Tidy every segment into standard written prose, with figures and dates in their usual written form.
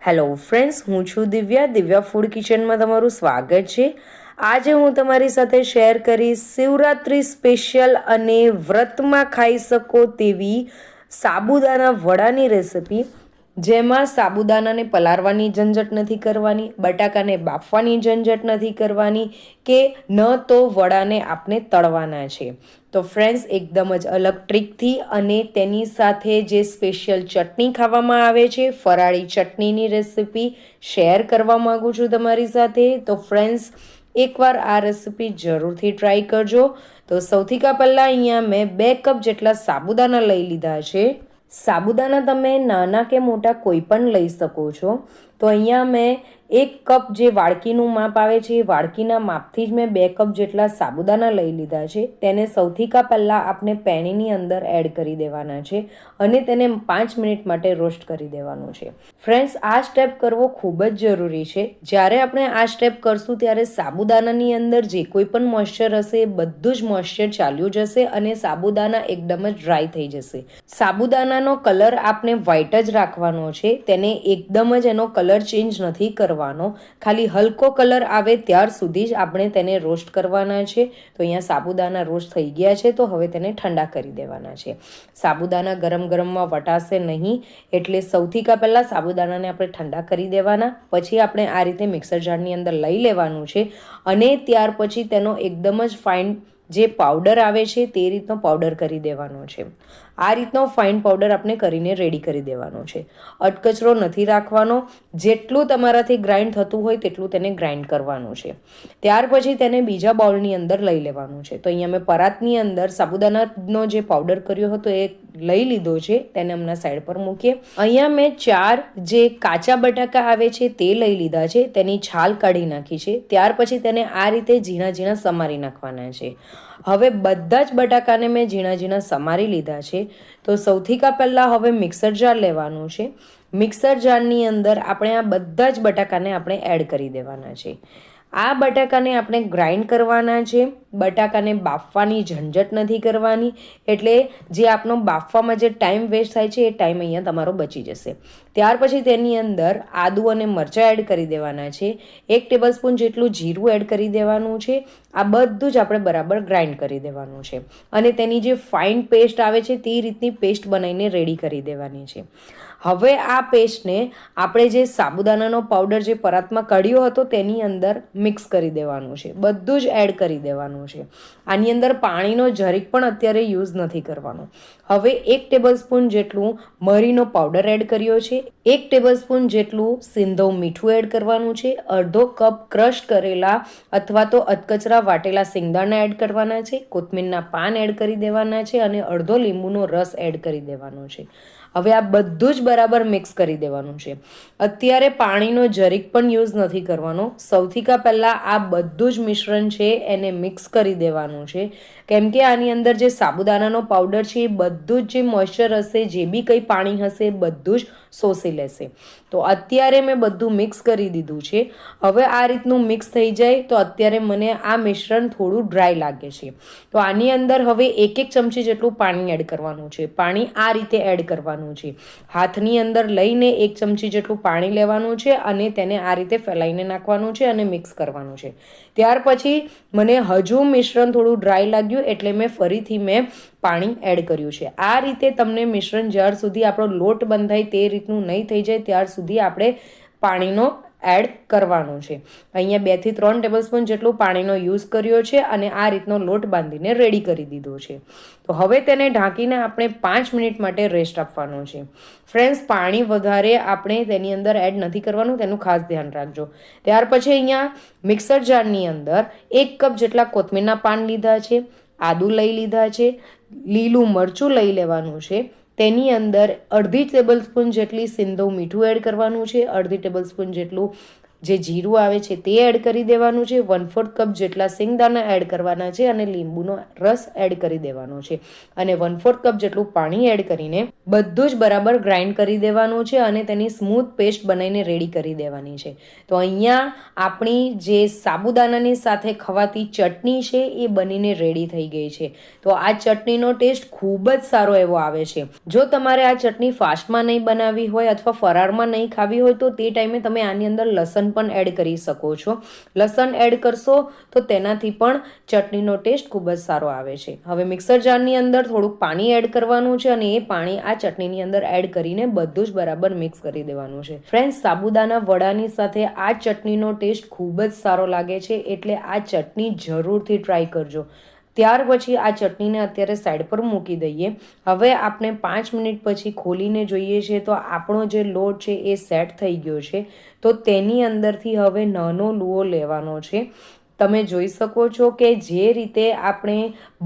Hello friends, હું છું Divya food કિચનમાં તમારું સ્વાગત છે। આજે હું તમારી સાથે શેર કરીશ શિવરાત્રિ સ્પેશિયલ અને વ્રતમાં ખાઈ શકો તેવી સાબુદાના વડાની રેસિપી, જેમાં સાબુદાનાને પલાળવાની ઝંઝટ નથી કરવાની, બટાકાને બાફવાની ઝંઝટ નથી કરવાની કે ન તો વડાને આપણે તળવાના છે। તો ફ્રેન્ડ્સ, એકદમ જ અલગ ટ્રીકથી અને તેની સાથે જે સ્પેશિયલ ચટણી ખાવામાં આવે છે, ફરાળી ચટણીની રેસિપી શેર કરવા માંગુ છું તમારી સાથે। તો ફ્રેન્ડ્સ, એકવાર આ રેસિપી જરૂરથી ટ્રાય કરજો। તો સૌથી પહેલાં અહીંયા મેં 2 કપ જેટલા સાબુદાના લઈ લીધા છે। સાબુદાના તમે નાના કે મોટા કોઈ પણ લઈ શકો છો। તો અહીંયા મેં 1 કપ જે વાડકીનું માપ આવે છે, એ વાડકીના માપથી જ મેં 2 કપ જેટલા સાબુદાના લઈ લીધા છે। તેને સૌથી પહેલાં આપણે પેનની અંદર એડ કરી દેવાના છે અને તેને 5 મિનિટ માટે રોસ્ટ કરી દેવાનું છે। ફ્રેન્ડ્સ, આ સ્ટેપ કરવો ખૂબ જ જરૂરી છે। જ્યારે આપણે આ સ્ટેપ કરશું ત્યારે સાબુદાનાની અંદર જે કોઈ પણ મોઇશ્ચર હશે એ બધું જ મોઇશ્ચર ચાલ્યું જશે અને સાબુદાના એકદમ જ ડ્રાય થઈ જશે। સાબુદાનાનો કલર આપણે વ્હાઈટ જ રાખવાનો છે, તેને એકદમ જ એનો કલર ચેન્જ નથી કરવાનો। ખાલી હલકો કલર આવે ત્યાર સુધી જ આપણે તેને રોસ્ટ કરવાના છે। તો અહીંયા સાબુદાના રોસ્ટ થઈ ગયા છે, તો હવે તેને ઠંડા કરી દેવાના છે। સાબુદાના ગરમ ગરમમાં વટાશે નહીં, એટલે સૌથી પહેલાં સાબુદાનાને આપણે ઠંડા કરી દેવાના। પછી આપણે આ રીતે મિક્સર જારની અંદર લઈ લેવાનું છે અને ત્યાર પછી તેનો એકદમ જ ફાઇન જે પાવડર આવે છે તે રીતનો પાવડર કરી દેવાનો છે। આ રીતનો ફાઇન પાવડર આપણે કરીને રેડી કરી દેવાનો છે। અટકચરો નથી રાખવાનો, જેટલું તમારાથી ગ્રાઇન્ડ થતું હોય તેટલું તેને ગ્રાઇન્ડ કરવાનું છે। ત્યાર પછી તેને બીજા બાઉલની અંદર લઈ લેવાનું છે। તો અહીંયા મેં પરાતની અંદર સાબુદાનાનો જે પાવડર કર્યો હતો એ લઈ લીધો છે, તેને હમણાં સાઈડ પર મૂકીએ। અહીંયા મેં 4 જે કાચા બટાકા આવે છે તે લઈ લીધા છે, તેની છાલ કાઢી નાખી છે। ત્યાર પછી તેને આ રીતે ઝીણા ઝીણા સમારી નાખવાના છે। હવે બધા જ બટાકાને મેં ઝીણા ઝીણા સમારી લીધા છે। તો સૌથી પહેલાં હવે મિક્સર જાર લેવાનું છે। મિક્સર જારની અંદર આપણે આ બધા જ બટાકાને આપણે એડ કરી દેવાના છે। આ બટાકાને આપણે ગ્રાઇન્ડ કરવાના છે। બટાકાને બાફવાની ઝંઝટ નથી કરવાની, એટલે જે આપણો બાફવામાં જે ટાઈમ વેસ્ટ થાય છે એ ટાઈમ અહીંયા તમારો બચી જશે। ત્યાર પછી તેની અંદર આદુ અને મરચાં એડ કરી દેવાના છે। 1 ટેબલસ્પૂન જેટલું જીરું એડ કરી દેવાનું છે। આ બધું જ આપણે બરાબર ગ્રાઇન્ડ કરી દેવાનું છે અને તેની જે ફાઇન પેસ્ટ આવે છે તે રીતની પેસ્ટ બનાવીને રેડી કરી દેવાની છે। હવે આ પેસ્ટને આપણે જે સાબુદાનાનો પાવડર જે પરાતમાં કાઢ્યો હતો તેની અંદર મિક્સ કરી દેવાનું છે, બધું જ એડ કરી દેવાનું છે। આની અંદર પાણીનો જરીક પણ અત્યારે યુઝ નથી કરવાનો। હવે 1 ટેબલસ્પૂન જેટલું મરીનો પાવડર એડ કર્યો છે, 1 ટેબલસ્પૂન જેટલું સિંધવ મીઠું એડ કરવાનું છે, અડધો કપ ક્રશ કરેલા અથવા તો અધકચરા વાટેલા સિંગદાણા એડ કરવાના છે, કોથમીરના પાન એડ કરી દેવાના છે અને અડધો લીંબુનો રસ એડ કરી દેવાનો છે। હવે આ બધું જ બરાબર મિક્સ કરી દેવાનું છે। અત્યારે પાણીનો જરીક પણ યુઝ નથી કરવાનો। સૌથી પહેલાં આ બધું જ મિશ્રણ છે એને મિક્સ કરી દેવાનું છે, કેમ કે આની અંદર જે સાબુદાનાનો પાવડર છે એ બધું જ જે મોઇશ્ચર હશે, જે બી કંઈ પાણી હશે એ બધું જ શોષી લેશે। તો અત્યારે મેં બધું મિક્સ કરી દીધું છે। હવે આ રીતનું મિક્સ થઈ જાય તો અત્યારે મને આ મિશ્રણ થોડું ડ્રાય લાગે છે। તો આની અંદર હવે 1 ચમચી જેટલું પાણી એડ કરવાનું છે। પાણી આ રીતે એડ કરવાનું છે, હાથની અંદર લઈને 1 ચમચી જેટલું પાણી લેવાનું છે અને તેને આ રીતે ફેલાઈને નાખવાનું છે અને મિક્સ કરવાનું છે। ત્યાર પછી મને હજુ મિશ્રણ થોડું ડ્રાય લાગ્યું, એટલે મેં પાણી એડ કર્યું છે। આ રીતે તમને મિશ્રણ જ્યાર સુધી આપણો લોટ બંધાય તે રીતનું નહીં થઈ જાય ત્યાર સુધી આપણે પાણીનો એડ કરવાનું છે। અહીંયા 2 થી 3 ટેબલસ્પૂન જેટલું પાણીનો યુઝ કર્યો છે અને આ રીતનો લોટ બાંધીને રેડી કરી દીધો છે। તો હવે તેને ઢાંકીને આપણે 5 મિનિટ માટે રેસ્ટ આપવાનો છે। ફ્રેન્ડ્સ, પાણી વધારે આપણે તેની અંદર એડ નથી કરવાનું, તેનું ખાસ ધ્યાન રાખજો। ત્યાર પછી અહીંયા મિક્સર જારની અંદર 1 કપ જેટલા કોથમીરના પાન લીધા છે, આદુ લઈ લીધા છે, લીલું મરચું લઈ લેવાનું છે, તેની અંદર અડધી ટેબલસ્પૂન જેટલી સિંધવ મીઠું એડ કરવાનું છે, અડધી ટેબલસ્પૂન જેટલું જે જીરું આવે છે તે એડ કરી દેવાનું છે, 1/4 કપ જેટલા સિંગદાણા એડ કરવાના છે અને લીંબુનો રસ એડ કરી દેવાનો છે અને 1/4 કપ જેટલું પાણી એડ કરીને બધું જ બરાબર ગ્રાઇન્ડ કરી દેવાનું છે અને તેની સ્મૂથ પેસ્ટ બનાવીને રેડી કરી દેવાની છે. તો અહીંયા આપણી જે સાબુદાણાની સાથે ખવાતી ચટણી છે એ બનીને રેડી થઈ ગઈ છે. તો આ ચટણીનો ટેસ્ટ ખૂબ જ સારો એવો આવે છે. જો તમારે આ ચટણી ફાસ્ટમાં નહીં બનાવવી હોય અથવા ફરારમાં નહીં ખાવી હોય તો તે ટાઈમે તમે આની અંદર લસણ પણ એડ કરી શકો છો. લસણ એડ કરશો તો તેનાથી પણ ચટણીનો ટેસ્ટ ખૂબ જ સારો આવે છે. હવે મિક્સર જારની અંદર થોડુંક પાણી એડ કરવાનું છે અને એ પાણી આ ચટણીની અંદર એડ કરીને બધું જ બરાબર મિક્સ કરી દેવાનું છે. ફ્રેન્ડ્સ, સાબુદાણા વડાની સાથે આ ચટણીનો ટેસ્ટ ખૂબ જ સારો લાગે છે, એટલે આ ચટણી જરૂરથી ટ્રાય કરજો. ત્યાર પછી આ ચટણીને અત્યારે સાઈડ પર મૂકી દઈએ. હવે આપણે 5 મિનિટ પછી ખોલીને જોઈએ છીએ તો આપણો જે લોટ છે એ સેટ થઈ ગયો છે. તો તેની અંદરથી હવે નાનો લુઓ લેવાનો છે. તમે જોઈ શકો છો કે જે રીતે આપણે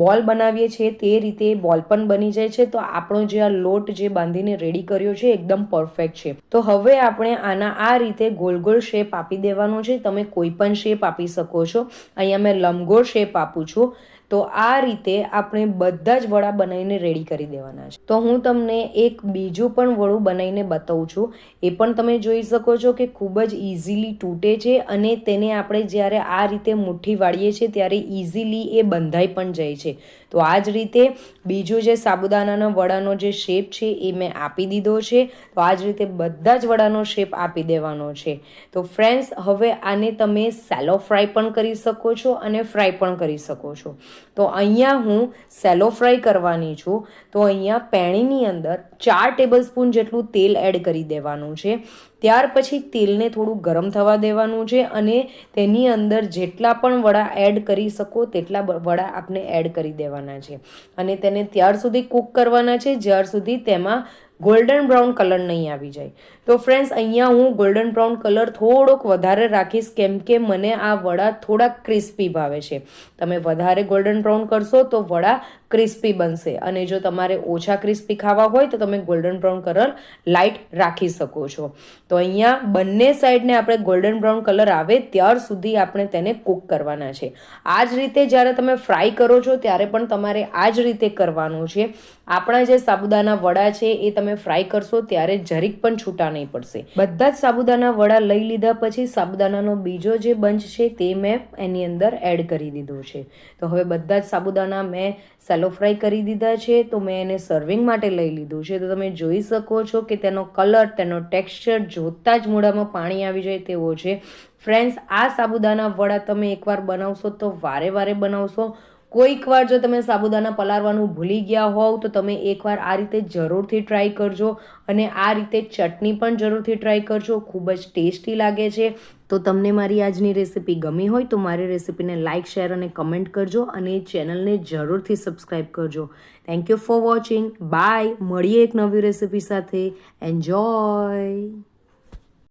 બોલ બનાવીએ છીએ તે રીતે બોલ પણ બની જાય છે. તો આપણો જે આ લોટ જે બાંધીને રેડી કર્યો છે એકદમ પરફેક્ટ છે. તો હવે આપણે આના આ રીતે ગોલ ગોલ શેપ આપી દેવાનો છે. તમે કોઈ પણ શેપ આપી શકો છો. અહીંયા મેં લંબગોળ શેપ આપું છું. તો આ રીતે આપણે બધા જ વડા બનાવીને રેડી કરી દેવાના છે. તો હું તમને એક બીજું પણ વડું બનાવીને બતાવું છું. એ પણ તમે જોઈ શકો છો કે ખૂબ જ ઇઝીલી તૂટે છે અને તેને આપણે જ્યારે આ રીતે મુઠ્ઠી વાળીએ છીએ ત્યારે ઇઝીલી એ બંધાઈ પણ જાય છે. તો આ જ રીતે બીજું જે સાબુદાણાના વડાનો જે શેપ છે એ મેં આપી દીધો છે. તો આ જ રીતે બધા જ વડાનો શેપ આપી દેવાનો છે. તો ફ્રેન્ડ્સ, હવે આને તમે સેલો ફ્રાય પણ કરી શકો છો અને ફ્રાય પણ કરી શકો છો. તો અહીંયા હું સેલો ફ્રાય કરવાની છું. તો અહીંયા પેણીની અંદર 4 ટેબલસ્પૂન જેટલું તેલ એડ કરી દેવાનું છે. ત્યાર પછી તેલને થોડું ગરમ થવા દેવાનું છે અને તેની અંદર જેટલા પણ વડા એડ કરી શકો તેટલા વડા આપણે એડ કરી દેવાના છે અને તેને ત્યાર સુધી કૂક કરવાના છે જ્યાર સુધી તેમાં ગોલ્ડન બ્રાઉન કલર નહીં આવી જાય. તો ફ્રેન્ડ્સ, અહીંયા હું ગોલ્ડન બ્રાઉન કલર થોડોક વધારે રાખીશ કેમ કે મને આ વડા થોડાક ક્રિસ્પી ભાવે છે. તમે વધારે ગોલ્ડન બ્રાઉન કરશો તો વડા ક્રિસ્પી બનશે અને જો તમારે ઓછા ક્રિસ્પી ખાવા હોય તો તમે ગોલ્ડન બ્રાઉન કલર લાઇટ રાખી શકો છો. તો અહીંયા બંને સાઈડને આપણે ગોલ્ડન બ્રાઉન કલર આવે ત્યાર સુધી આપણે તેને કૂક કરવાના છે. આ જ રીતે જ્યારે તમે ફ્રાય કરો છો ત્યારે પણ તમારે આ જ રીતે કરવાનું છે. આપણા જે સાબુદાના વડા છે એ તમે ફ્રાય કરશો ત્યારે જરીક પણ છૂટા નહીં પડશે. બધા જ સાબુદાના વડા લઈ લીધા પછી સાબુદાનાનો બીજો જે બંચ છે તે મેં એની અંદર એડ કરી દીધો છે. તો હવે બધા જ સાબુદાના મેં સેલો ફ્રાય કરી દીધા છે. તો મેં એને સર્વિંગ માટે લઈ લીધું છે. તો તમે જોઈ શકો છો કે તેનો કલર, તેનો ટેક્સચર જોતા જ મોઢામાં પાણી આવી જાય તેવો છે. ફ્રેન્ડ્સ, આ સાબુદાના વડા તમે એકવાર બનાવશો તો વારે વારે બનાવશો. કોઈક વાર જો તમે સાબુદાના પલાળવાનું ભૂલી ગયા હોવ તો તમે એકવાર આ રીતે જરૂરથી ટ્રાય કરજો અને આ રીતે ચટણી પણ જરૂરથી ટ્રાય કરજો. ખૂબ જ ટેસ્ટી લાગે છે. તો તમને મારી આજની રેસિપી ગમી હોય તો મારી રેસિપીને લાઇક, શેર અને કમેન્ટ કરજો અને ચેનલને જરૂરથી સબસ્ક્રાઈબ કરજો. Thank you for watching. Bye. મળીએ એક નવી રેસિપી સાથે. એન્જોય.